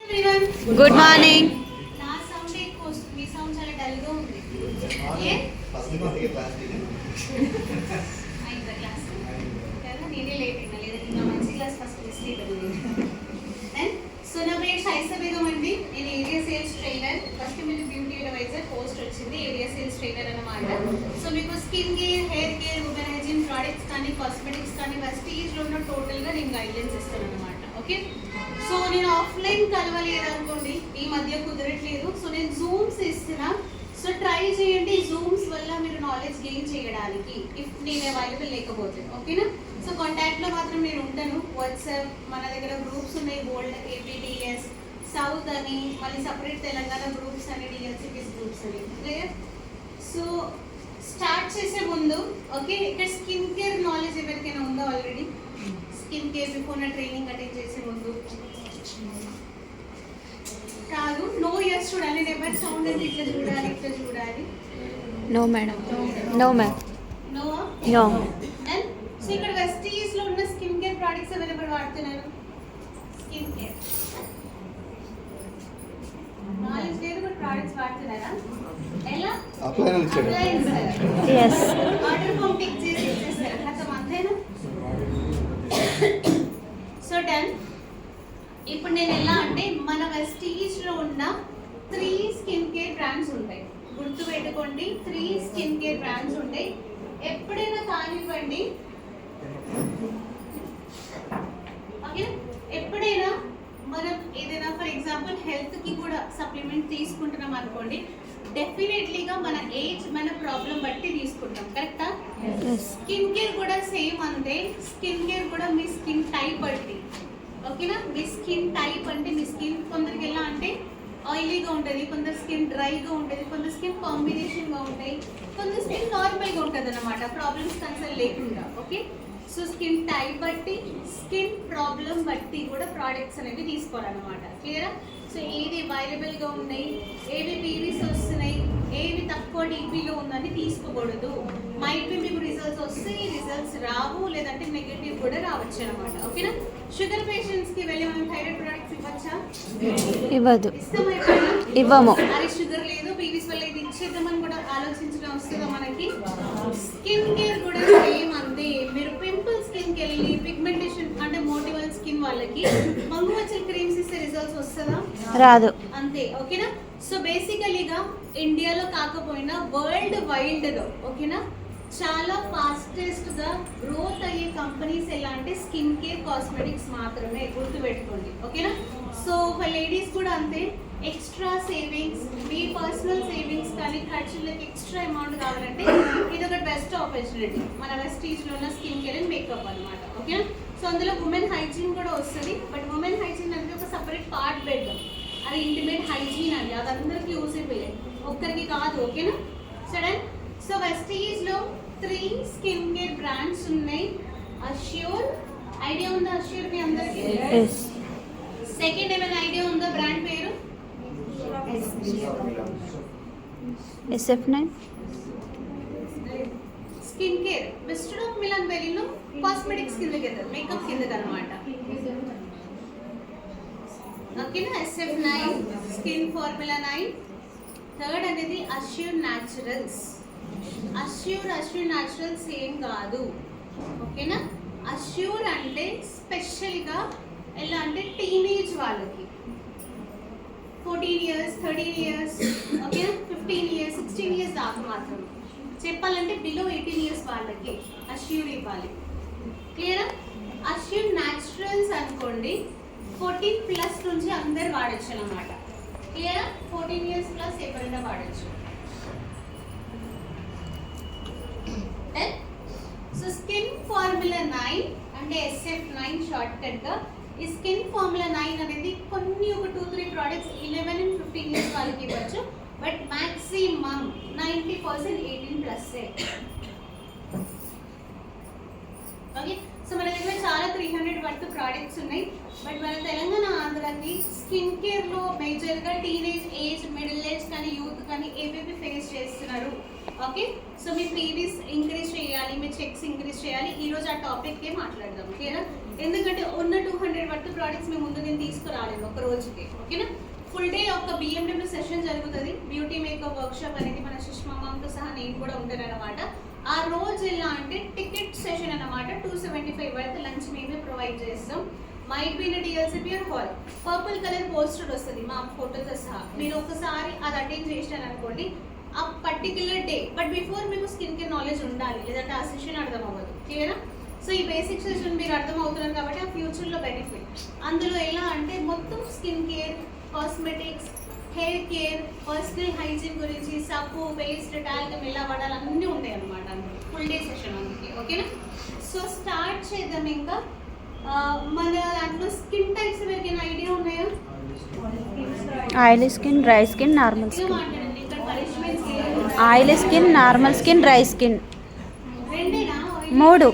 Good morning. నా sound ఎక్కువ వస్తుంది, మీ సౌండ్ చాలా డల్గా ఉంది. ఏ అయిందా క్లాస్ కదా? నేనే లేట్ అయినా లేదా ఇంకా మంచి class first mistake and so నా పేరు షైసా బేగం అండి. నేను ఏరియా సేల్స్ ట్రైనర్. ఫస్ట్ మీరు బ్యూటీ అడ్వైజర్ పోస్ట్ వచ్చింది, ఏరియా సేల్స్ ట్రైనర్ అన్నమాట. సో మీకు skin care, hair care, women hygiene products కానీ కాస్మెటిక్స్ కానీ వెస్టీజ్లో ఉన్న టోటల్గా నేను గైడ్లైన్స్ ఇస్తాను అనమాట. ఓకే, సో నేను ఆఫ్లైన్ కలవలేదు అనుకోండి, ఈ మధ్య కుదరట్లేదు. సో నేను జూమ్స్ ఇస్తున్నా. సో ట్రై చేయండి జూమ్స్ వల్ల మీరు నాలెడ్జ్ గెయిన్ చేయడానికి, ఇఫ్ నేను అవైలబుల్ లేకపోతే. ఓకేనా? సో కాంటాక్ట్లో మాత్రం నేను ఉంటాను. వాట్సాప్, మన దగ్గర గ్రూప్స్ ఉన్నాయి, బోల్డ్, ఏపీటీఎస్, సౌత్ అని, మళ్ళీ సపరేట్ తెలంగాణ గ్రూప్స్ అని, డిఎల్సిపిస్ గ్రూప్స్ అని. క్లియర్? సో స్టార్ట్ చేసే ముందు ఓకే, ఇక్కడ స్కిన్ కేర్ నాలెడ్జ్ ఎవరికైనా ఉందా ఆల్రెడీ? స్కిన్ కేర్ బిఫోర్ నా ట్రైనింగ్ అటెండ్ చేసే ముందు కాదు, నో ఇయర్స్ చూడాలి, నెవర్ సౌండ్ అంటే ఇట్లా చూడాలి, ఇట్లా చూడాలి. No madam, no ma'am, no no. And so ఇక్కడ వెస్టీజ్ లో ఉన్న స్కిన్ కేర్ ప్రొడక్ట్స్ ఎవరెవరు వాడుతున్నారు? స్కిన్ కేర్ నాలెడ్జ్ లేదు, బట్ ప్రొడక్ట్స్ వాడుతున్నారా? ఎలా? Appliance yes order form tick చేసి ఇచ్చేస్తారు కదా, అంతేనా? So done. ఇప్పుడు నేను ఎలా అంటే, మన వెస్టీజ్లో ఉన్న 3 స్కిన్ కేర్ బ్రాండ్స్ ఉంటాయి. గుర్తు పెట్టుకోండి, 3 స్కిన్ కేర్ బ్రాండ్స్ ఉంటాయి. ఎప్పుడైనా కానివ్వండి, ఓకే, ఎప్పుడైనా మనం ఏదైనా ఫర్ ఎగ్జాంపుల్ హెల్త్కి కూడా సప్లిమెంట్ తీసుకుంటున్నాం అనుకోండి, డెఫినెట్లీగా మన ఏజ్, మన ప్రాబ్లం బట్టి తీసుకుంటాం. కరెక్టా? స్కిన్ కేర్ కూడా సేమ్ అంతే. స్కిన్ కేర్ కూడా మీ స్కిన్ టైప్ బట్టి. ఓకేనా? మీ స్కిన్ టైప్ అంటే మీ స్కిన్ కొందరికి ఎలా అంటే ఆయిలీగా ఉంటుంది, కొందరు స్కిన్ డ్రైగా ఉంటుంది, కొందరు స్కిన్ కాంబినేషన్గా ఉంటాయి, కొందరు స్కిన్ నార్మల్గా ఉంటుంది అన్నమాట, ప్రాబ్లమ్స్ కన్సల్ట్ లేకుండా. ఓకే, సో స్కిన్ టైప్ బట్టి, స్కిన్ ప్రాబ్లం బట్టి కూడా ప్రోడక్ట్స్ అనేవి తీసుకోవాలన్నమాట. క్లియరా? సో ఏది అవైలబుల్గా ఉన్నాయి, ఏవి పీవీస్ వస్తున్నాయి, ఏవి తక్కువ డీపీలో ఉందని తీసుకోకూడదు. మైట్ బి మీకు రిజల్ట్స్ వస్తాయి, రిజల్ట్స్ రావు, లేదంటే నెగటివ్ కూడా రావచ్చు అనమాట. ఓకేనా? షుగర్ పేషెంట్స్కి వెళ్ళి మనం థైరాయిడ్ ప్రోడక్ట్స్ ఇవ్వచ్చా? ఇవ్వదు, ఇష్టమైపోయినా ఇవ్వము. అరే షుగర్ లేదు, పీవీస్ వల్ల ఇది ఇచ్చేద్దామని కూడా ఆలోచించడం వస్తుందా మనకి? స్కిన్ కేర్ కూడా సేమ్ అంతే. మీరు పింపుల్ స్కిన్కి వెళ్ళి పిగ్మెంటేషన్ అంటే మోటివల్ స్కిన్ వాళ్ళకి మంగుమచ్చల్ క్రీమ్స్ ఇస్తే రిజల్ట్స్ వస్తుందా? రాదు. అంతే. ఓకేనా? సో బేసికలీగా ఇండియాలో కాకపోయినా వరల్డ్ వైడ్లో ఓకేనా చాలా ఫాస్టెస్ట్గా గ్రోత్ అయ్యే కంపెనీస్ ఎలా అంటే స్కిన్ కేర్ కాస్మెటిక్స్ మాత్రమే, గుర్తుపెట్టుకోండి. ఓకేనా? సో ఫర్ లేడీస్ కూడా అంతే. ఎక్స్ట్రా సేవింగ్స్, మీ పర్సనల్ సేవింగ్స్ కానీ ఖర్చులకి ఎక్స్ట్రా అమౌంట్ కావాలంటే ఇది ఒక బెస్ట్ ఆపర్చునిటీ. మన వెస్టీజ్లో ఉన్న స్కిన్ కేర్ అండ్ మేకప్ అనమాట. ఓకేనా? సో అందులో ఉమెన్ హైజీన్ కూడా వస్తుంది, బట్ ఉమెన్ హైజీన్ అనేది ఒక సపరేట్ పార్ట్ పెడదాం. అది ఇంటిమేట్ హైజీన్ అండి, అది అందరికీ యూజ్ అయిపోయాయి, ఒక్కరికి కాదు. ఓకేనా? సడన్. సో వెస్టీజ్లో 3 స్కిన్ కేర్ బ్రాండ్స్ ఉన్నాయి. అష్యూర్, ఐడియా ఉందా అష్యూర్ మీ అందరికీ? సెకండ్ ఏమైనా ఐడియా ఉందా బ్రాండ్ పేరు? SF9 skin care mister of Milan బెరీలో కాస్మెటిక్స్ కిందకి వెళ్తారు, మేకప్ కిందకి అనమాట. ఓకేనా? SF9 skin formula 9. థర్డ్ అనేది అష్యూర్ న్యాచురల్స్. అష్యూర్ న్యాచురల్స్ ఏం కాదు. ఓకేనా? అష్యూర్ అంటే స్పెషల్గా ఎలా అంటే టీనేజ్ వాళ్ళకి 14 ఇయర్స్, 13 ఇయర్స్, ఓకేనా, 15 ఇయర్స్, 16 ఇయర్స్ దాకా మాత్రం. చెప్పాలంటే బిలో 18 ఇయర్స్ వాళ్ళకి అష్యూర్ ఇవ్వాలి. క్లియరా? అష్యూర్ న్యాచురల్స్ అనుకోండి 14+ నుంచి అందరు వాడచ్చు అన్నమాట. క్లియరా? 14 ఇయర్స్ ప్లస్ ఎవరైనా వాడచ్చు. సో స్కిన్ ఫార్ములా 9 అంటే SF9 షార్ట్ కట్గా. ఈ స్కిన్ ఫార్ములా 9 అనేది కొన్ని ఒక 2-3 ప్రోడక్ట్స్ 11 and 15 ఇయర్స్ వాళ్ళకి ఇవ్వచ్చు, బట్ మ్యాక్సిమం 90% 18+. ఓకే, సో మన దగ్గర చాలా 300 వర్త్ ప్రోడక్ట్స్ ఉన్నాయి, బట్ మన తెలంగాణ ఆంధ్రాకి స్కిన్ కేర్లో మేజర్గా టీనేజ్ ఏజ్, మిడిల్ ఏజ్ కానీ యూత్ కానీ ఏవేవి ఫేస్ చేస్తున్నారు ఓకే, సో మీ పీవీస్ ఇంక్రీజ్ చేయాలి, మీ చెక్స్ ఇంక్రీజ్ చేయాలి. ఈరోజు ఆ టాపిక్కే మాట్లాడదాం, ఓకేనా? ఎందుకంటే ఉన్న 200 వర్త్ ప్రోడక్ట్స్ మేము ముందు నేను తీసుకురాలేదు ఒక రోజుకి, ఓకేనా? ఫుల్ డే ఒక BMW సెషన్ జరుగుతుంది, బ్యూటీ మేకప్ వర్క్షాప్ అనేది మన సుష్మాతో సహా నేను కూడా ఉంటాను అనమాట. ఆ రోజు ఎలా అంటే టికెట్ సెషన్ అనమాట, 275 వర్త్ లంచ్ మేమే ప్రొవైడ్ చేస్తాం. మైబీన్ DLC pure hall purple colour poster వస్తుంది మా ఫోటోతో సహా. మీరు ఒకసారి అది అటెండ్ చేసినాను అనుకోండి ఆ పర్టిక్యులర్ డే, బట్ బిఫోర్ మీకు స్కిన్ కేర్ నాలెడ్జ్ ఉండాలి, లేదంటే ఆ సెషన్ అర్థం అవ్వదు, క్లియరా? సో ఈ బేసిక్ సెషన్ మీరు అర్థం అవుతున్నారు కాబట్టి ఆ ఫ్యూచర్లో బెనిఫిట్. అందులో ఎలా అంటే మొత్తం skin care, cosmetics, hair care, personal hygiene గురించి, సబ్బు, పేస్ట్, టాల్కమ్ ఎలా వాడాలి అన్నీ ఉంటాయి అన్నమాట అందులో. ఫుల్ డే సెషన్ అందుకే, ఓకేనా? సో స్టార్ట్ చేద్దాం. ఇంకా మన దాంట్లో స్కిన్ టైప్స్ ఎవరికైనా ఐడియా ఉన్నాయా? Oily skin, dry skin, normal ఇలా స్కిన్. మాట్లాడండి, ఇక్కడ punishments oily skin, normal skin, dry skin. రెండేనా? 3.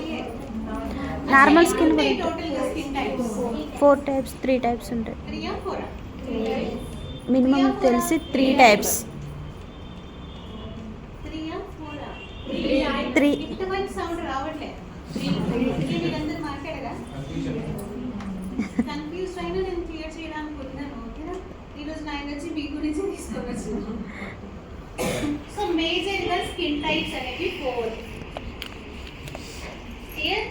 నార్మల్ స్కిన్ కూడా total skin types 4 types, 3 types ఉంటాయి. 3 or 4? మినిమం తెలిసి 3 types. 3 or 4? 3. ఇంతమంది సౌండ్ రావట్లేదు. మీరందరూ మాట్లాడరా? కన్ఫ్యూజ్ అయినా నేను క్లియర్ చేయడానికి ఉన్నాను, ఓకేనా? ఈరోజు నా ఎనర్జీ మీ గురించి తీసుకోవచ్చు. సో మేజర్గా స్కిన్ టైప్స్ అనేవి 4. క్లియర్?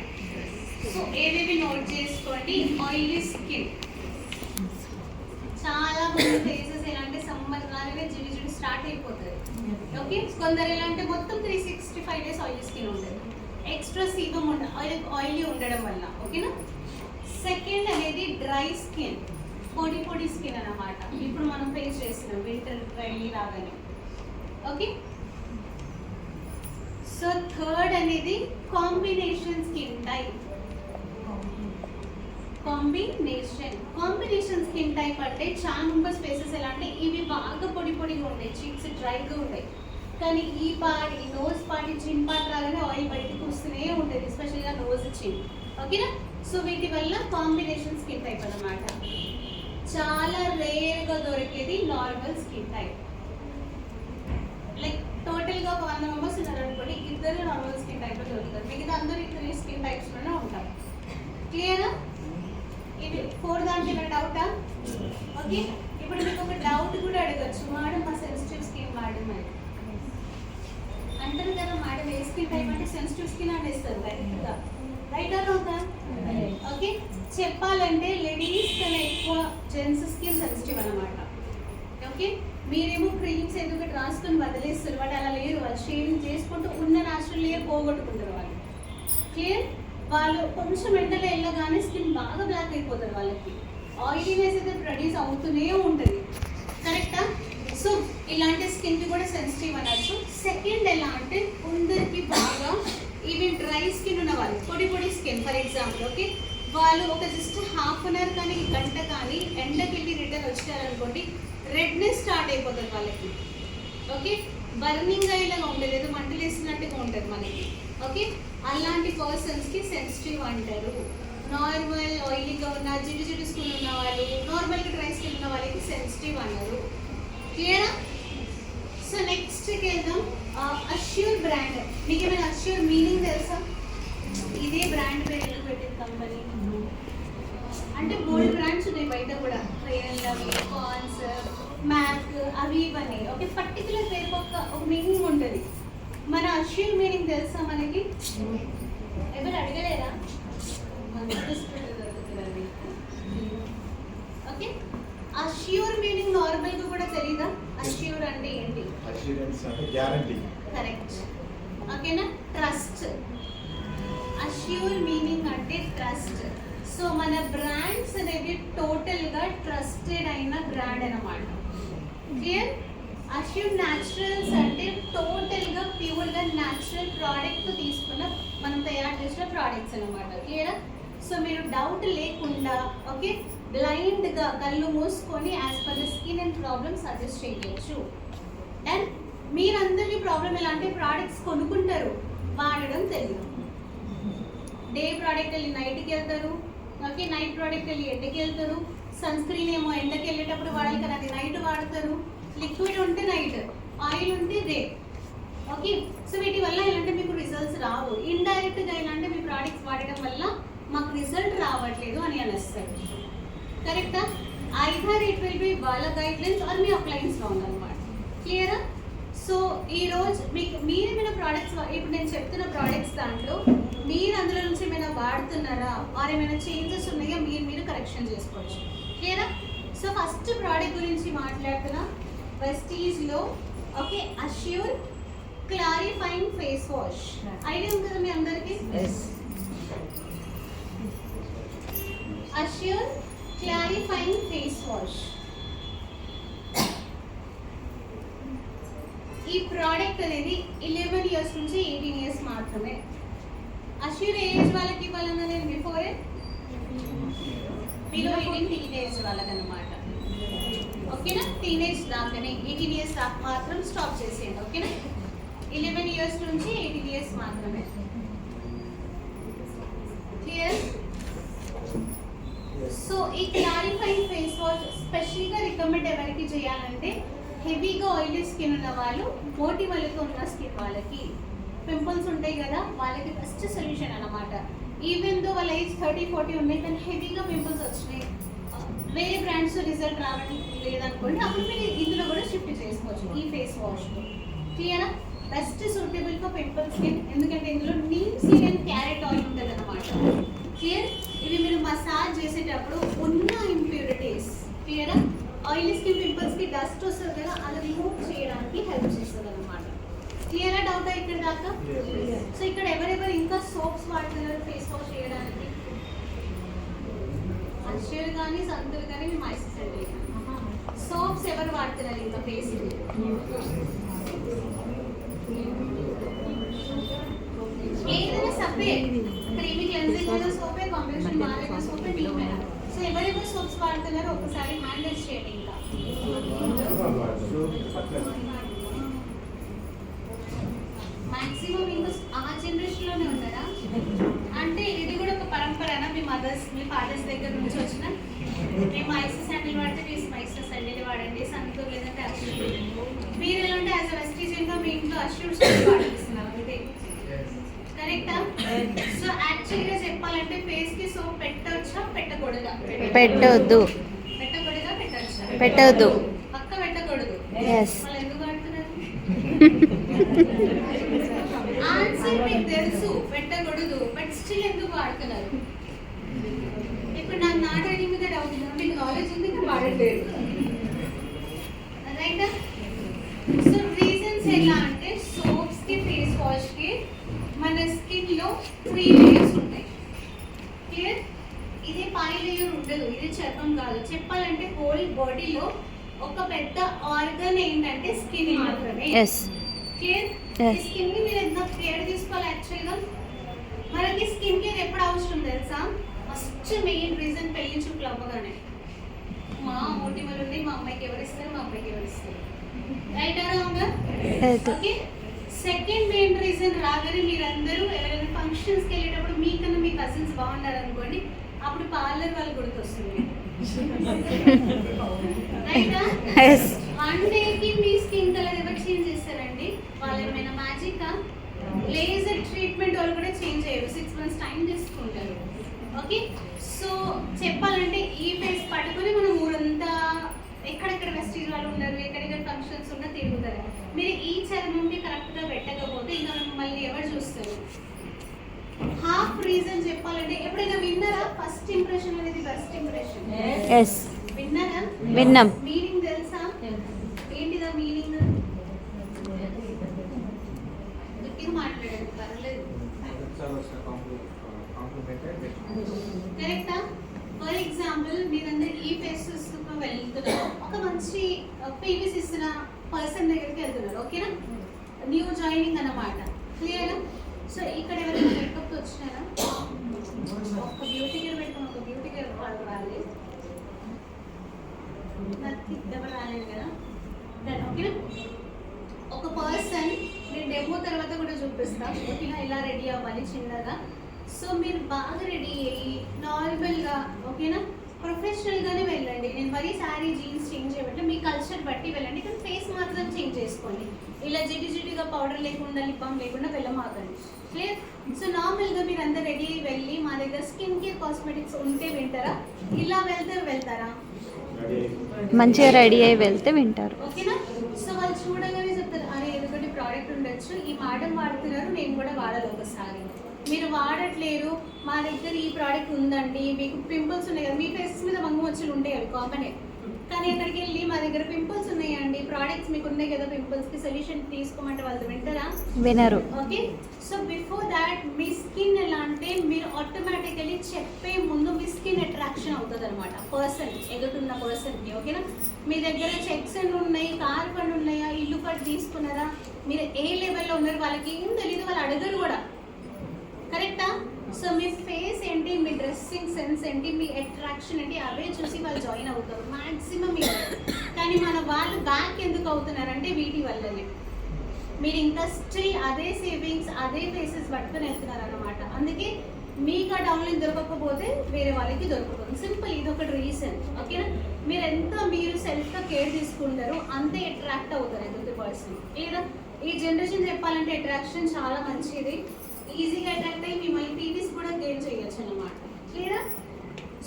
సో ఏవేవి నోట్ చేసుకోండి. ఆయిలీ స్కిన్, చాలా మంది ఫేసెస్ ఎలా అంటే సమ్మర్ కాలమే జిడి స్టార్ట్ అయిపోతుంది, ఓకే? కొందరు ఎలా అంటే మొత్తం 365 days ఆయిలీ స్కిన్ ఉంటుంది, ఎక్స్ట్రా సీబమ్ ఆయిలీ ఉండడం వల్ల, ఓకేనా? సెకండ్ అనేది డ్రై స్కిన్, పొడి స్కిన్ అన్నమాట. ఇప్పుడు మనం ఫేస్ చేస్తున్నాం వింటర్ డ్రై లాగానే, ఓకే? సో థర్డ్ అనేది combination skin type. Combination skin type అంటే చాలా మెంబర్స్ ఫేసెస్ ఎలా అంటే ఇవి బాగా పొడిగా ఉంటాయి, చీక్స్ డ్రైగా ఉంటాయి, కానీ ఈ పార్ట్, ఈ నోజ్ పార్ట్, ఈ చిన్ పార్ట్ రాగానే ఆయిల్ బయటకు వస్తూనే ఉంటుంది, ఎస్పెషల్గా నోజ్ చిన్, ఓకేనా? సో వీటి వల్ల కాంబినేషన్ స్కిన్ టైప్ అన్నమాట. చాలా రేర్గా దొరికేది నార్మల్ స్కిన్ టైప్. లైక్ టోటల్గా ఒక 100 మెంబర్స్ ఉన్నారు అనుకోండి, 2 నార్మల్ స్కిన్ టైప్లో దొరుకుతారు, మిగతా అందరూ 3 స్కిన్ టైప్స్లోనే ఉంటారు. క్లియరా? ఇది 4 దాంట్లో ఏమైనా డౌటా? ఓకే, ఇప్పుడు మీకు ఒక డౌట్ కూడా అడగచ్చు, మేడం మా సెన్సిటివ్ స్కిన్ మేడం అని అంటారు కదా. మేడం ఏ స్కిన్ టైప్ అంటే సెన్సిటివ్ స్కిన్ అనేస్తారు డైరెక్ట్గా, రైట్ ఆర్ రాంగ్? ఓకే, చెప్పాలంటే లేడీస్ కన్నా ఎక్కువ జెంట్స్ స్కిన్ సెన్సిటివ్ అనమాట, ఓకే? మీరేమో క్రీమ్స్ ఎందుకు రాసుకొని వదిలేస్తారు, వాడు అలా లేరు, వాళ్ళు షేవింగ్ చేసుకుంటూ ఉన్న న్యాచురల్ లేయర్ పోగొట్టుకుంటారు వాళ్ళు, క్లియర్? వాళ్ళు కొంచెం ఎండలో వెళ్ళగానే స్కిన్ బాగా బ్లాక్ అయిపోతారు, వాళ్ళకి ఆయిలీనెస్ అయితే ప్రొడ్యూస్ అవుతూనే ఉంటుంది, కరెక్టా? సో ఇలాంటి స్కిన్కి కూడా సెన్సిటివ్ అనొచ్చు. సెకండ్ ఎలా అంటే కొందరికి బాగా ఈవెన్ డ్రై స్కిన్ ఉన్న వాళ్ళు, పొడి స్కిన్ ఫర్ ఎగ్జాంపుల్, ఓకే? వాళ్ళు ఒక జస్ట్ హాఫ్ అన్ అవర్ కానీ గంట కానీ ఎండకి వెళ్ళి రిటర్న్ వచ్చారనుకోండి, రెడ్నెస్ స్టార్ట్ అయిపోతుంది వాళ్ళకి, ఓకే? బర్నింగ్ అయ్యేలాగా ఉంటుంది, ఏదో మంటలు వేసినట్టుగా ఉంటుంది మనకి, ఓకే? అలాంటి పర్సన్స్కి సెన్సిటివ్ అంటారు. నార్మల్ ఆయిలీగా ఉన్న జిడ్డు స్కిన్ ఉన్న వాళ్ళు, నార్మల్గా డ్రై స్కిన్ ఉన్న వాళ్ళకి సెన్సిటివ్ అన్నారు, క్లియరా? సో నెక్స్ట్కి వెళ్దాం. అష్యూర్ బ్రాండ్, మీకు ఏమైనా అష్యూర్ మీనింగ్ తెలుసా? ఇదే బ్రాండ్ పేరు ఎందుకు పెట్టింది కంపెనీ అంటే గోల్డ్ బ్రాండ్స్ ఉన్నాయి బయట కూడా, రియల్ అవి, పాన్స్, మ్యాక్, అవి ఇవన్నీ, ఓకే? పర్టికులర్ పేరు ఒక మీనింగ్ ఉంటుంది. మన అష్యూర్ మీనింగ్ తెలుసా మనకి? ఎవరు అడగలేరా? ఓకే, అష్యూర్ మీనింగ్ నార్మల్గా కూడా తెలీదా? అష్యూర్ అంటే ఏంటి? అష్యూరెన్స్ అంటే గ్యారంటీ. కరెక్ట్, ఓకేనా? ట్రస్ట్. అష్యూర్ మీనింగ్ అంటే ట్రస్ట్. సో మన బ్రాండ్స్ అనేవి టోటల్గా ట్రస్టెడ్ అయిన బ్రాండ్ అన్నమాట, క్లియర్? అష్యూర్ న్యాచురల్స్ అంటే టోటల్గా ప్యూర్గా న్యాచురల్ ప్రోడక్ట్ తీసుకున్న మనం తయారు చేసిన ప్రోడక్ట్స్ అనమాట, క్లియరా? సో మీరు డౌట్ లేకుండా, ఓకే, బ్లైండ్గా కళ్ళు మూసుకొని as per the skin and problem suggest చేయవచ్చు. అండ్ మీరందరికీ ప్రాబ్లం ఎలా అంటే ప్రోడక్ట్స్ కొనుక్కుంటారు, వాడడం తెలియదు. డే ప్రోడక్ట్ వెళ్ళి నైట్కి వెళ్తారు, ఓకే? నైట్ ప్రోడక్ట్ వెళ్ళి ఎండకి వెళ్తారు, సన్ స్క్రీన్ ఏమో ఎండకి వెళ్ళేటప్పుడు వాడాలి కదా, అది నైట్ వాడతారు. లిక్విడ్ ఉంటే నైట్, ఆయిల్ ఉంటే డే, ఓకే, సో వీటి వల్ల ఎలాంటి మీకు రిజల్ట్స్ రావు. ఇండైరెక్ట్గా ఎలాంటి మీ ప్రోడక్ట్స్ వాడడం వల్ల మాకు రిజల్ట్ రావట్లేదు అని అనేస్తారు. కరెక్టా? ఐదర్ ఇట్ విల్ బి వాళ్ళ గైడ్లైన్స్ ఆర్ మీ అప్లైన్స్ రాంగ్ అనమాట. క్లియరా? సో ఈరోజు మీకు మీరు ఏమైనా ప్రోడక్ట్స్, ఇప్పుడు నేను చెప్తున్న ప్రోడక్ట్స్ దాంట్లో మీరు అందులో నుంచి ఏమైనా వాడుతున్నారా ఆర్ ఏమైనా చేంజెస్ ఉన్నాయో మీరు కరెక్షన్ చేసుకోవచ్చు. క్లియరా? సో ఫస్ట్ ప్రోడక్ట్ గురించి మాట్లాడుతున్నా, వెస్టీజ్లో okay Assure clarifying face wash. Idea ఉంది కదా మీ అందరికీ? Assure clarifying face wash. ఈ ప్రోడక్ట్ అనేది 11 ఇయర్స్ నుంచి 18 ఇయర్స్ మాత్రమే. అష్యూర్ ఏ ఏజ్ వాళ్ళకి ఇవ్వాలన్నా నేను బిఫోర్ బిలో 18 టీనేజ్ వాళ్ళకి అనమాట. ఓకేనా? టీనేజ్ దాకానే 18 ఇయర్స్ దాకా మాత్రం స్టాప్ చేసేయండి. ఓకేనా? 11 ఇయర్స్ నుంచి 18 ఇయర్స్ మాత్రమే. క్లియర్? సో ఈ క్లారిఫైయింగ్ ఫేస్ వాష్ స్పెషల్గా రికమెండ్ ఎవరికి చేయాలంటే హెవీగా ఆయిలీ స్కిన్ ఉన్న వాళ్ళు, మోటిమలతో ఉన్న స్కిన్ వాళ్ళకి, పింపుల్స్ ఉంటాయి కదా వాళ్ళకి బెస్ట్ సొల్యూషన్ అన్నమాట. ఈవెన్ దో వాళ్ళ ఏజ్ 30-40 ఉన్నాయి కానీ హెవీగా పింపుల్స్ వచ్చినాయి, వేరే బ్రాండ్స్ రిజల్ట్ రావడం లేదనుకోండి, అప్పుడు మీరు ఇందులో కూడా షిఫ్ట్ చేసుకోవచ్చు ఈ ఫేస్ వాష్. క్లియరా? Best suitable for pimple skin, ఎందుకంటే ఇందులో neem seed and carrot oil ఉంటుంది అనమాట. క్లియర్? ఇవి మీరు మసాజ్ చేసేటప్పుడు ఉన్న ఇంప్యూరిటీస్, క్లియరా, ఆయిలీ స్కిన్ పింపుల్స్ కి డస్ట్ వస్తుంది కదా అది రిమూవ్ చేయడానికి హెల్ప్ చేస్తుంది అనమాట. క్లియరా? డౌట్ ఇక్కడ దాకా? సో ఇక్కడ ఎవరెవరు ఇంకా సోప్స్ వాడుతున్నారు ఫేస్ వాష్ చేయడానికి? అష్యూర్ కానీ సంతులు కానీ మీ మైసెస్ అండి. సోప్స్ ఎవరు వాడుతున్నారు ఇంకా ఫేస్? ఏదైనా సపరేట్ క్రీమీ క్లెన్జింగ్ అయినా సోపే, కాంబినేషన్ మారైనా సోపే, నీమైనా. సో ఎవరెవరు సోప్స్ వాడుతున్నారో ఒకసారి హ్యాండిల్ చేయండి. ఇంకా మాక్సిమం ఇంకా ఆ జనరేషన్లోనే ఉన్నారా? అంటే ఇది కూడా ఒక పరంపరనా? మీ మదర్స్ మీ ఫాదర్స్ దగ్గర నుంచి వచ్చిన మేము మైసెస్ హ్యాండిల్ వాడితే మీరు మైసెస్ హ్యాండిల్ వాడండి, సంతూర్ లేదంటే అష్యూర్. మీరు ఎలా అంటే యాజ్ అ వెస్టీజియన్గా మీ ఇంట్లో అష్యూర్ సోప్ వాడిస్తున్నారు, ఇదే కరెక్టా? సో యాక్చువల్గా చెప్పాలంటే ఫేస్ కి సోప్ పెట్టవచ్చా పెట్టకూడదా? పెట్టొద్దు. పెట్టకూడదా పెట్టవచ్చా? పెట్టొద్దు. పక్క పెట్టకూడదు. వాళ్ళు ఎందుకు వాడుతున్నారు? ఆన్సర్ మీకు తెలుసు పెట్టకూడదు, బట్ స్టిల్ ఎందుకు వాడుతున్నారు? ఇప్పుడు నాకు నా ట్రైనింగ్ మీద డౌట్ ఉంది, మీకు నాలెడ్జ్ ఉంది కానీ వాడట్లేదు. రైటా? సో రీజన్స్ ఎలా అంటే సోప్స్ కి ఫేస్ వాష్ కి మన స్కిన్ లో 3 లేయర్స్ ఉంటాయి. క్లియర్? ఇది పై లేయర్ ఉండదు, ఇది చర్మం కాదు. చెప్పాలంటే హోల్ బాడీలో ఒక పెద్ద ఆర్గన్ ఏంటంటే స్కిన్ మాత్రమే. క్లియర్? ఈ స్కిన్ ని మీరు ఎంత కేర్ తీసుకోవాలి యాక్చువల్గా. మనకి స్కిన్ కేర్ ఎప్పుడు అవసరం తెలుసా? ఫస్ట్ మెయిన్ రీజన్ పెళ్లి చూపులు అవ్వగానే. మా మోటిమల్ ఉంది, మా అమ్మాయికి ఎవరు ఇస్తారు, మా అబ్బాయికి ఎవరు ఇస్తారు. Right are wrong? Okay. Second main reason రాగానే మీరందరూ ఎవరైనా ఫంక్షన్స్కి వెళ్ళేటప్పుడు మీకన్నా మీ కజిన్స్ బాగున్నారు అనుకోండి, అప్పుడు పార్లర్ వాళ్ళు గుర్తొస్తుంది. రైటా? వన్ డేకి మీ స్కిన్ కలర్ ఎవరు చేంజ్ చేస్తారండి? వాళ్ళు ఏమైనా మ్యాజికా? లేజర్ ట్రీట్మెంట్ వాళ్ళు కూడా చేంజ్ అయ్యారు, 6 months టైం తీసుకుంటారు. ఓకే. సో చెప్పాలంటే ఈ ఫేస్ పట్టుకొని మనం ఊరంతా ఎక్కడెక్కడ వెస్టీజ్ వాళ్ళు ఉన్నారు, ఎక్కడెక్కడ ఫంక్షన్స్ ఉన్నా తిరుగుతారు. మీరు ఈ చర్మంకి కరెక్ట్గా పెట్టకపోతే ఇంకా మిమ్మల్ని ఎవరు చూస్తారు? హాఫ్ రీజన్ చెప్పాలంటే ఎప్పుడైనా విన్నారా? ఫస్ట్ ఇంప్రెషన్ అనేది బెస్ట్ ఇంప్రెషన్. విన్నారా? విన్నాం. మీనింగ్ తెలుసా? ఏంటిదా మీనింగ్? గట్టిగా మాట్లాడండి, పర్లేదు. కరెక్టా? ఫర్ ఎగ్జాంపుల్ మీరందరూ ఈ ఫేసెస్ వెళ్తున్నారు, ఒక మంచి పీవీస్ ఇస్తున్న పర్సన్ దగ్గరికి వెళ్తున్నారు. ఓకేనా? న్యూ జాయినింగ్ అన్నమాట. క్లియర్? సో ఇక్కడ ఎవరైనా మేకప్ వచ్చినారా? ఒక బ్యూటీ కేర్ పెట్టుకుని ఒక బ్యూటీ కేర్ వాళ్ళు రాలేదు, ఎవరు రాలేదు కదా. ఓకేనా? ఒక పర్సన్ నేను డెమో తర్వాత కూడా చూపిస్తాను. ఓకేనా? ఇలా రెడీ అవ్వాలి చిన్నగా. సో మీరు బాగా రెడీ అయ్యి నార్మల్గా, ఓకేనా, ప్రొఫెషనల్గానే వెళ్ళండి. నేను మరీ శారీ జీన్స్ చేంజ్ చేయమంటే మీ కల్చర్ బట్టి వెళ్ళండి, కానీ ఫేస్ ఫేస్ మాత్రం చేంజ్ చేసుకోండి. ఇలా జిడ్డుగా పౌడర్ లేకుండా లిప్ బామ్ లేకుండా వెళ్ళమాకండి. క్లియర్? సో నార్మల్గా మీరు అందరు రెడీ అయ్యి వెళ్ళి మా దగ్గర స్కిన్ కేర్ కాస్మెటిక్స్ ఉంటే వింటారా, ఇలా వెళ్తారా? మంచిగా రెడీ అయ్యి వెళ్తే వింటారు. ఓకేనా? సో వాళ్ళు చూడగానే చెప్తారు, అరే ఏదొకటి ప్రోడక్ట్ ఉండొచ్చు, ఈ మేడం వాడుతున్నారు, నేను కూడా వాడాలి ఒకసారి. మీరు వాడట్లేరు, మా దగ్గర ఈ ప్రోడక్ట్ ఉందండి, మీకు పింపుల్స్ ఉన్నాయి కదా, మీ ఫేసెస్ మీద మంగు మచ్చలు ఉంటాయి, అవి కామనే. కానీ అక్కడికి వెళ్ళి మా దగ్గర పింపుల్స్ ఉన్నాయండి, ప్రోడక్ట్స్ మీకు ఉన్నాయి కదా పింపుల్స్కి సొల్యూషన్ తీసుకోమంటే వాళ్ళు వింటారా? వినరు. Okay. So before that me skin ఎలా అంటే మీరు ఆటోమేటికలీ చెప్పే ముందు మీ స్కిన్ అట్రాక్షన్ అవుతుంది అనమాట పర్సన్, ఎదుటిన్న పర్సన్కి. ఓకేనా? మీ దగ్గర చెక్స్ ఎన్ని ఉన్నాయి, కార్ పని ఉన్నాయా, ఇల్లు పట్టు తీసుకున్నారా, మీరు ఏ లెవెల్లో ఉన్నారు, వాళ్ళకి ఏం తెలియదు, వాళ్ళు అడగరు కూడా. కరెక్టా? సో మీ ఫేస్ ఏంటి, మీ డ్రెస్సింగ్ సెన్స్ ఏంటి, మీ అట్రాక్షన్ ఏంటి, అవే చూసి వాళ్ళు జాయిన్ అవుతారు మ్యాక్సిమం. కానీ మన వాళ్ళు బ్యాక్ ఎందుకు అవుతున్నారంటే వీటి వల్లనే. మీరు ఇంకా స్టిల్ అదే సేవింగ్స్ అదే ఫేసెస్ పట్టుకొని వెళ్తున్నారు అనమాట. అందుకే మీకు ఆ డౌన్లైన్ దొరకకపోతే వేరే వాళ్ళకి దొరకకపోతుంది. సింపుల్, ఇది ఒకటి రీజన్. ఓకేనా? మీరు ఎంత మీరు సెల్ఫ్గా కేర్ తీసుకుంటారో అంతే అట్రాక్ట్ అవుతారు ఎదుటి పర్సన్. లేదా ఈ జనరేషన్ చెప్పాలంటే అట్రాక్షన్ చాలా మంచిది, ఈజీగా అట్రాక్ట్ అయ్యి మిమ్మల్ని పీపీస్ కూడా గెయిన్ చేయొచ్చు అన్నమాట. క్లియరా?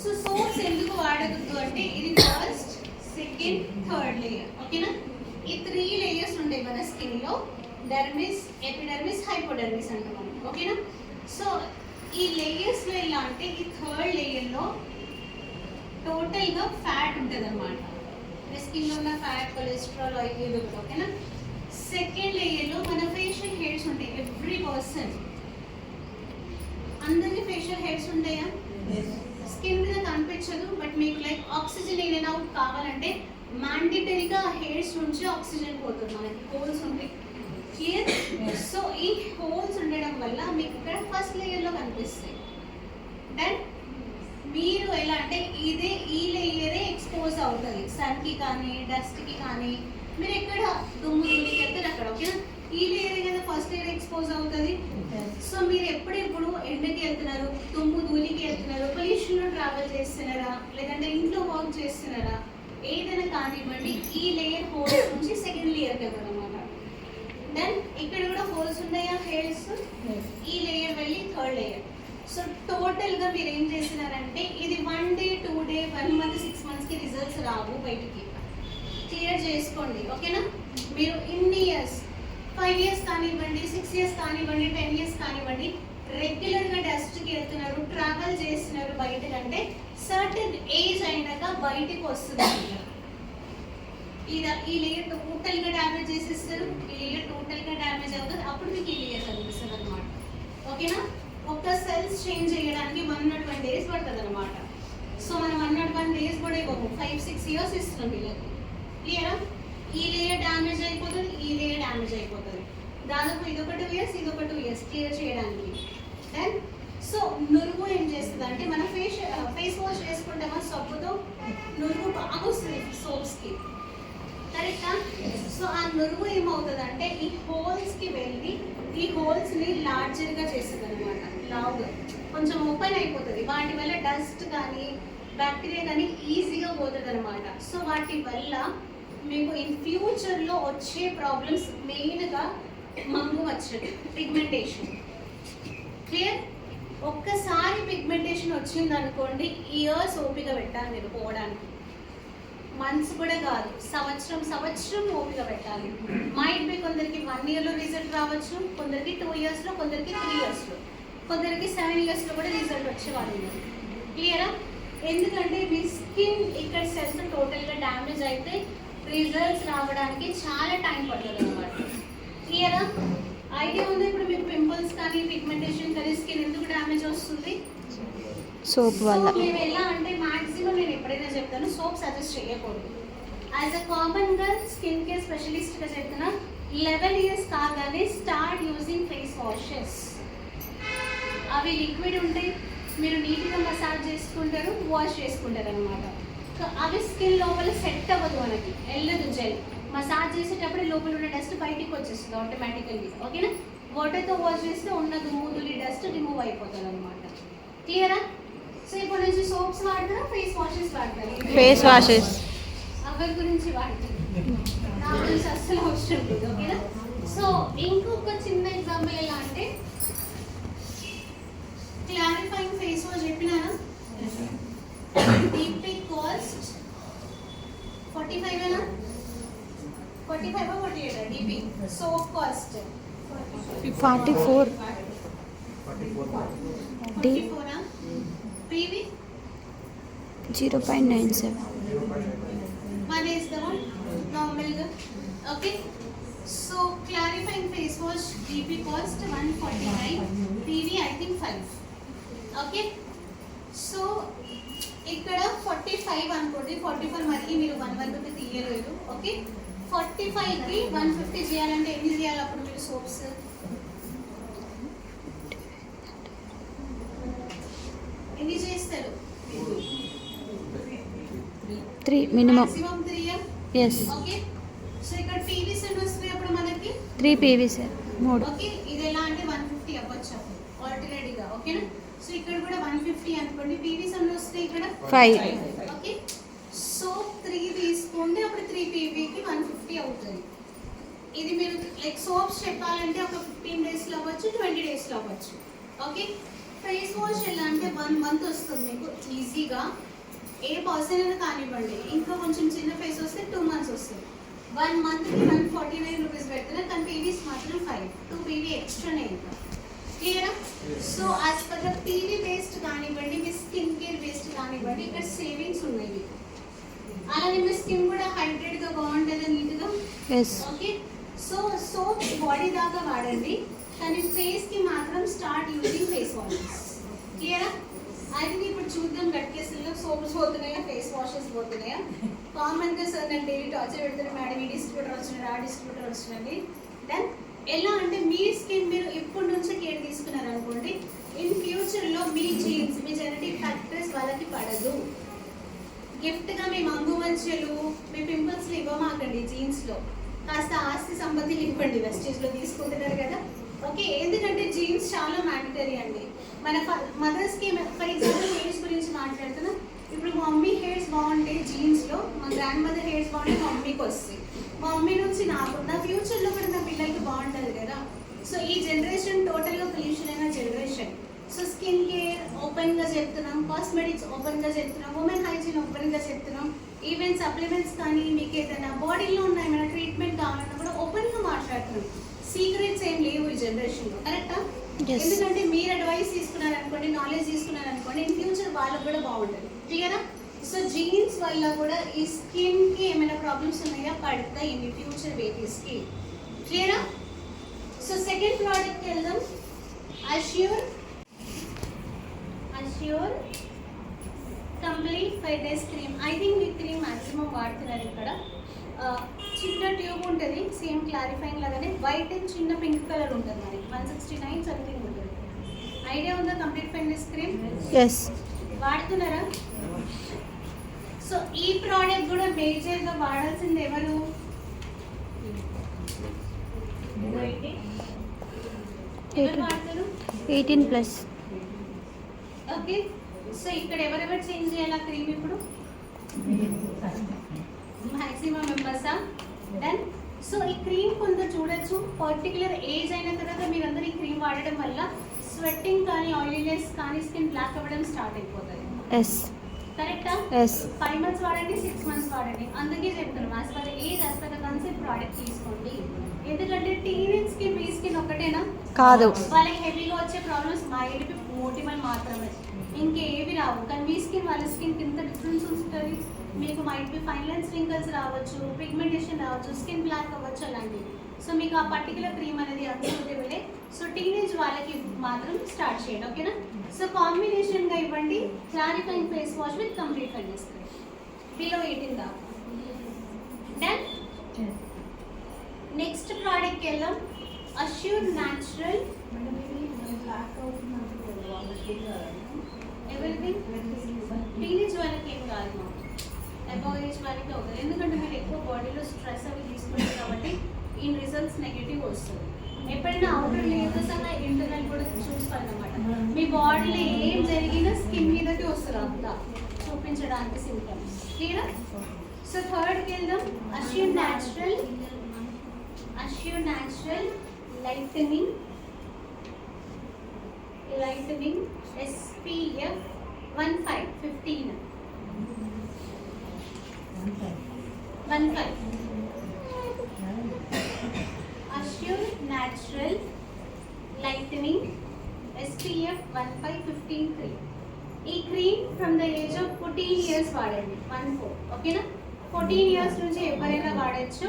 సో సోప్స్ ఎందుకు వాడకూడదు అంటే ఇది ఫస్ట్, సెకండ్, థర్డ్ లేయర్. ఓకేనా? ఈ 3 లేయర్స్ ఉంటాయి మన స్కిన్లో, డెర్మిస్, ఎపిడెర్మిస్, హైపోడెర్మిస్ అంటాం. ఓకేనా? సో ఈ లేయర్స్లో ఎలా అంటే ఈ థర్డ్ లేయర్లో టోటల్గా ఫ్యాట్ ఉంటుంది అనమాట. స్కిన్లో ఉన్న ఫ్యాట్, కొలెస్ట్రాల్, ఆయిల్ ఇది ఒకటి. ఓకేనా? సెకండ్ లేయర్లో మన ఫేషియల్ హెయిర్స్ ఉంటాయి. ఎవ్రీ పర్సన్ అందరికీ ఫేషియల్ హెయిర్స్ ఉంటాయా? స్కిన్ మీద కనిపించదు, బట్ మీకు like oxygen in and out కావాలంటే మ్యాండేటరీగా హెయిర్స్ నుంచి ఆక్సిజన్ పోతుంది, మనకి హోల్స్ ఉంటాయి. క్లియర్? సో ఈ హోల్స్ ఉండడం వల్ల మీకు ఇక్కడ ఫస్ట్ లేయర్లో కనిపిస్తాయి. దెన్ మీరు ఎలా అంటే ఈ లేయరే ఎక్స్పోజ్ అవుతుంది సన్కి కానీ డస్ట్కి కానీ. మీరు ఎక్కడ దుమ్ము ధూళికి వెళ్తారు అక్కడ. ఓకేనా? ఈ లేయరే కదా ఫస్ట్ లేయర్ ఎక్స్పోజ్ అవుతుంది. సో మీరు ఎప్పుడెప్పుడు ఎండకి వెళ్తున్నారు, దుమ్ము ధూళికి వెళ్తున్నారు, పొల్యూషన్లో ట్రావెల్ చేస్తున్నారా, లేదంటే ఇంట్లో వర్క్ చేస్తున్నారా, ఏదైనా కానివ్వండి, ఈ లేయర్ హోల్స్ నుంచి సెకండ్ లేయర్కి వెళ్తారు అనమాట. దెన్ ఇక్కడ కూడా హోల్స్ ఉన్నాయా హెయిర్స్, ఈ లేయర్ వెళ్ళి థర్డ్ లేయర్. సో టోటల్గా మీరు ఏం చేస్తున్నారంటే ఇది 1 day 2 day 1 month 6 monthsకి రిజల్ట్స్ రావు బయటికి. క్లియర్ చేసుకోండి. ఓకేనా? మీరు ఇన్ని ఇయర్స్ 5 years కానివ్వండి, 6 years కానివ్వండి, 10 years కానివ్వండి, రెగ్యులర్గా డస్ట్కి వెళ్తున్నారు, ట్రావెల్ చేస్తున్నారు బయటకంటే సర్టన్ ఏజ్ అయినాక బయటికి వస్తుంది. ఈ లేయర్ టోటల్గా డ్యామేజ్ చేసేస్తారు, ఈ లేయర్ టోటల్గా డ్యామేజ్ అవుతుంది, అప్పుడు మీకు ఈ లేయర్ కనిపిస్తుంది అనమాట. ఓకేనా? ఒక్క సెల్స్ చేంజ్ చేయడానికి 101 days పడుతుంది అనమాట. సో మనం 101 days కూడా ఇవ్వము, 5-6 years ఇస్తున్నాం వీళ్ళకి. క్లియరా? ఈ లేయర్ డ్యామేజ్ అయిపోతుంది, ఈ లేయర్ డ్యామేజ్ అయిపోతుంది. దాదాపు ఇదొక 2 years, ఇదొక 2 years క్లియర్ చేయడానికి. దెన్ సో నురుగు ఏం చేస్తుంది అంటే మన ఫేస్ వాష్ చేసుకుంటామా సబ్బుతో, నురుగు బాగా వస్తుంది సోప్స్కి. కరెక్టా? సో ఆ నురుగు ఏమవుతుంది అంటే ఈ హోల్స్కి వెళ్ళి ఈ హోల్స్ని లార్జర్గా చేస్తుంది అనమాట. లావుగా కొంచెం ఓపెన్ అయిపోతుంది, వాటి వల్ల డస్ట్ కానీ బ్యాక్టీరియా కానీ ఈజీగా పోతుంది అనమాట. సో వాటి వల్ల మీకు ఇన్ ఫ్యూచర్లో వచ్చే ప్రాబ్లమ్స్ మెయిన్గా మంగు వచ్చేది, పిగ్మెంటేషన్. క్లియర్? ఒక్కసారి పిగ్మెంటేషన్ వచ్చింది అనుకోండి, ఇయర్స్ ఓపిక పెట్టాలి మీరు పోవడానికి. మంత్స్ కూడా కాదు, సంవత్సరం ఓపిక పెట్టాలి. మైట్ బి కొందరికి 1 yearలో రిజల్ట్ రావచ్చు, కొందరికి 2 yearsలో, కొందరికి 3 yearsలో, కొందరికి 7 yearsలో కూడా రిజల్ట్ వచ్చేవాళ్ళు ఉన్నారు. క్లియరా? ఎందుకంటే మీ స్కిన్ ఇక్కడ సెల్స్ టోటల్గా డ్యామేజ్ అయితే రిజల్ట్స్ రావడానికి చాలా టైం పడుతుంది అనమాట. క్లియరా? ఐడియా ఉంది ఇప్పుడు మీకు పింపుల్స్ కానీ పిగ్మెంటేషన్ కానీ స్కిన్ ఎందుకు డ్యామేజ్ వస్తుంది? సోప్ వల్ల. మేము ఎలా అంటే మాక్సిమం నేను ఎప్పుడైనా చెప్తాను సోప్ సజెస్ట్ చేయకూడదు. యాజ్ అ కామన్ గా స్కిన్ కేర్ స్పెషలిస్ట్గా చెప్తున్నా 11 years కాగానే స్టార్ట్ యూజింగ్ ఫేస్ వాషెస్. అవి లిక్విడ్ ఉంటాయి, మీరు నీట్గా మసాజ్ చేసుకుంటారు, వాష్ చేసుకుంటారు అనమాట. సో అవి స్కిన్ లోపల సెట్ అవ్వదు, మనకి వెళ్ళదు జెల్. మసాజ్ చేసేటప్పుడు లోపల ఉన్న డస్ట్ బయటికి వచ్చేస్తుంది ఆటోమేటికల్గా. ఓకేనా? వాటర్తో వాష్ చేస్తే ఉన్న దుమ్ముదులి డస్ట్ రిమూవ్ అయిపోతుంది అనమాట. క్లియరా? సో ఇప్పుడు నుంచి సోప్స్ వాడతారా, ఫేస్ వాషెస్ వాడతారు? Face washes. ఎవరి గురించి వాడికి నా గురించి అస్సలు అవసరం లేదు. ఓకేనా? సో ఇంకొక చిన్న ఎగ్జాంపుల్ ఎలా అంటే క్లారిఫైయింగ్ ఫేస్ వాష్ చెప్పినానా? డీపీ కాస్ట్ 45 ఏనా? 45 48 DP soap cost 44 D 44 PV 0.97 one is the one normal. Okay, so clarifying face wash DP cost 149, PV I think 5. Okay, so ఇక్కడ 45 అనుకోండి, 44 మరి మీరు 1 వరకు తీయలేదు. ఓకే, 45 కి 150 చేయాలంటే ఎన్ని చేయాలి అప్పుడు మీరు సోప్స్? ఎన్ని చేస్తారు? 3 minimum. Maximum 3. Yes, okay, so ఇక్కడ పీవీస్ ఎన్ని వస్తాయి అప్పుడు మనకి? 3 పీవీ సార్, 3. ఓకే, ఇది ఎలా అంటే 150 అవ్వచ్చు అప్పుడు ఆల్టర్నేటివ్గా. ఓకేనా? సో ఇక్కడ కూడా 150 అనుకోండి. పీవీస్ ఎన్ని వస్తాయి ఇక్కడ? 5. ఓకే, సో 3 తీసుకోండి, అప్పుడు 3 పీవీకి 150 అవుతుంది. ఇది మీరు లైక్ సోప్స్ చెప్పాలంటే ఒక 15 డేస్లో అవ్వచ్చు, 20 డేస్లో అవ్వచ్చు. ఓకే, ఫేస్ వాష్ ఎలా అంటే 1 మంత్ వస్తుంది మీకు ఈజీగా. ఏ పర్సన్ అయినా కానివ్వండి, ఇంకా కొంచెం చిన్న ఫేస్ వస్తే 2 మంత్స్ వస్తుంది. 1 మంత్కి 149 రూపీస్ పెడుతున్నారు, కానీ పీవీస్ మాత్రం 5, 2 పీవీ ఎక్స్ట్రానే ఇంకా. క్లియరా? So as per the PV based కానివ్వండి, మీ స్కిన్ కేర్ బేస్డ్ కానివ్వండి, ఇక్కడ సేవింగ్స్ ఉన్నాయి మీకు. అలానే మీ స్కిన్ కూడా హైడ్రేట్గా బాగుంటుంది, నీట్గా. Yes. Okay, so soaps body దాకా వాడండి, కానీ ఫేస్కి మాత్రం స్టార్ట్ యూజింగ్ ఫేస్ వాషెస్. క్లియరా? అది ఇప్పుడు చూద్దాం గట్ కేసుల్లో సోప్స్ పోతున్నాయా, ఫేస్ వాషెస్ పోతున్నాయా. కామన్గా సార్ నేను డైలీ టార్చర్ పెడతాను, మేడం ఈ డిస్ట్రిబ్యూటర్ వచ్చినాడు, ఆ డిస్ట్రిబ్యూటర్ వచ్చినది. దెన్ ఎలా అంటే మీ స్కిన్ మీరు ఇప్పటి నుంచే కేర్ తీసుకున్నారు అనుకోండి, ఇన్ ఫ్యూచర్లో మీ జీన్స్, మీ జెనెటిక్ ఫ్యాక్టర్స్ వాళ్ళకి పడదు. గిఫ్ట్గా మీ మంగు మధ్యలు, మీ పింపుల్స్లు ఇవ్వమాకండి. జీన్స్లో కాస్త ఆస్తి సంపత్తిలు ఇవ్వండి, వెస్టేజ్లో తీసుకుంటున్నారు కదా. ఓకే, ఎందుకంటే జీన్స్ చాలా మ్యాండటరీ అండి. మన మదర్స్కి ఫర్ ఎగ్జాంపుల్ హెయిర్స్ గురించి మాట్లాడుతున్నాం. ఇప్పుడు మా మమ్మీ హెయిర్స్ బాగుంటే జీన్స్లో, మా గ్రాండ్ మదర్ హెయిర్స్ బాగుంటే మా మమ్మీకి వస్తాయి, మా మమ్మీ నుంచి నాకు, నా ఫ్యూచర్లో కూడా నా పిల్లలకి బాగుంటుంది కదా. సో ఈ జనరేషన్ టోటల్గా పొల్యూషన్ అయిన జనరేషన్. సో స్కిన్ కేర్ ఓపెన్గా చెప్తున్నాం, కాస్మెటిక్స్ ఓపెన్గా చెప్తున్నాం, ఉమెన్ హైజీన్ ఓపెన్గా చెప్తున్నాం. ఈవెన్ సప్లిమెంట్స్ కానీ మీకు ఏదైనా బాడీలో ఉన్న ఏమైనా ట్రీట్మెంట్ కావాలన్నా కూడా ఓపెన్గా మాట్లాడుతున్నాం. సీక్రెట్స్ ఏం లేవు ఈ జనరేషన్లో. కరెక్టా? Yes. ఎందుకంటే మీరు అడ్వైస్ తీసుకున్నారనుకోండి, నాలెడ్జ్ తీసుకున్నారనుకోండి, ఇన్ ఫ్యూచర్ వాళ్ళకు కూడా బాగుంటుంది. క్లియరా? సో జీన్స్ వల్ల కూడా ఈ స్కిన్కి ఏమైనా ప్రాబ్లమ్స్ ఉన్నాయా, పడతాయి ఇన్ ఫ్యూచర్ బేబీస్కి. క్లియరా? సో సెకండ్ ప్రోడక్ట్కి వెళ్దాం. Assure complete fairness cream. I think ఈ క్రీమ్ మ్యాక్సిమం వాడుతున్నారు ఇక్కడ. చిన్న ట్యూబ్ ఉంటుంది, సేమ్ క్లారిఫైయింగ్ లాగానే, వైట్ అండ్ చిన్న పింక్ కలర్ ఉంటుంది మనకి. 169 సంథింగ్ ఉంటుంది. ఐడియా ఉందా కంప్లీట్ ఫెయిర్నెస్ క్రీమ్? ఎస్. వాడుతున్నారా? సో ఈ ప్రోడక్ట్ కూడా మేజర్గా వాడాల్సింది ఎవరు? 18+. ఓకే, సో ఇక్కడ ఎవరెవరు చేంజ్ చేయాలి క్రీమ్ ఇప్పుడు? మ్యాక్సిమం మెంబర్సా? డన్. సో ఈ క్రీమ్ కొంత చూడొచ్చు, పర్టికులర్ ఏజ్ అయిన తర్వాత మీరందరూ ఈ క్రీమ్ వాడడం వల్ల స్వెట్టింగ్ కానీ, ఆయిలీనెస్ కానీ, స్కిన్ బ్లాక్ అవ్వడం స్టార్ట్ అయిపోతుంది. ఎస్. కరెక్టా? ఎస్. 5 months వాడండి, 6 months వాడండి. అందుకే చెప్తున్నాం as per age, as per concept product తీసుకోండి. ఎందుకంటే టీనేజ్కి మీ స్కిన్ ఒకటేనా? కాదు. వాళ్ళకి హెవీగా వచ్చే ప్రాబ్లమ్స్ మైల్డ్ మోటిమల్ మాత్రమే, ఇంకేవి రావు. కానీ మీ స్కిన్ వాళ్ళ స్కిన్ ఇంత డిఫరెన్స్ ఉంటుంది. మీకు might be fine lines wrinkles రావచ్చు, పిగ్మెంటేషన్ రావచ్చు, స్కిన్ బ్లాక్ అవ్వచ్చు, అలాంటివి. సో మీకు ఆ పర్టికులర్ క్రీమ్ అనేది అన్సూటబులే. సో టీనేజ్ వాళ్ళకి మాత్రం స్టార్ట్ చేయండి. ఓకేనా? సో కాంబినేషన్గా ఇవ్వండి clarifying face wash with complete fairness cream below 18 దాకా. డన్. నెక్స్ట్ ప్రోడక్ట్కి వెళ్దాం. Assure natural everything. టీనేజ్ వాళ్ళకి ఏం కాదు, అబౌవ్ ఏజ్ వాళ్ళకి అవుతుంది. ఎందుకంటే మీరు ఎక్కువ బాడీలో స్ట్రెస్ అవి తీసుకుంటారు కాబట్టి ఈ రిజల్ట్స్ నెగిటివ్ వస్తుంది. ఎప్పుడైనా అవుటర్ లేయర్స్ అన్న ఇంటర్నల్ కూడా చూసుకోవాలన్నమాట. మీ బాడీలో ఏం జరిగినా స్కిన్ మీదకి వస్తుంది అంతా చూపించడానికి సింప్టమ్స్. క్లియరా? సో థర్డ్కి వెళ్దాం. Assure natural lightening SPF 15. Assure Natural Lightening SPF 15 cream. ఈ cream from the age of 14 years వాడండి. 14 ఓకేనా? 14 ఇయర్స్ నుంచి ఎవరైనా వాడచ్చు.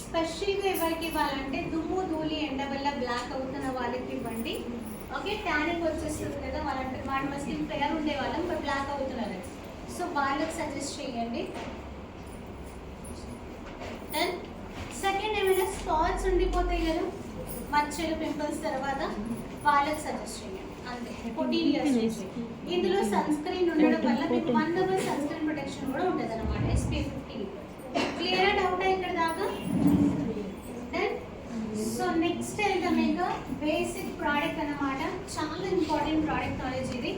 స్పెషల్గా ఎవరికి ఇవ్వాలంటే దుమ్ము ధూళి ఎండ వల్ల బ్లాక్ అవుతున్న వాళ్ళకి ఇవ్వండి. ఓకే, ట్యానింగ్ వచ్చేస్తుంది కదా, వాళ్ళంటే వాళ్ళ స్కిన్ ఫెయిర్ ఉండే వాళ్ళం బట్ బ్లాక్ అవుతున్నారు, సో వాళ్ళకి సజెస్ట్ చేయండి. అండ్ సెకండ్ ఏమైనా స్పాట్స్ ఉండిపోతాయి కదా, మచ్చలు పింపుల్స్, తర్వాత వాళ్ళకి సజెస్ట్ చేయండి. అంతే, 14 ఇయర్స్ నుంచి. ఇందులో సన్ స్క్రీన్ ఉండడం వల్ల మీకు 1 hour సన్ స్క్రీన్ ప్రొటెక్షన్ కూడా ఉంటుంది అనమాట, SPF 15. క్లియర్ డౌట్ ఇక్కడ దాకా? సో నెక్స్ట్ వెళ్తాం ఇంకా బేసిక్ ప్రోడక్ట్ అన్నమాట. చాలా ఇంపార్టెంట్ ప్రోడక్ట్ నాలెడ్జ్ ఇది.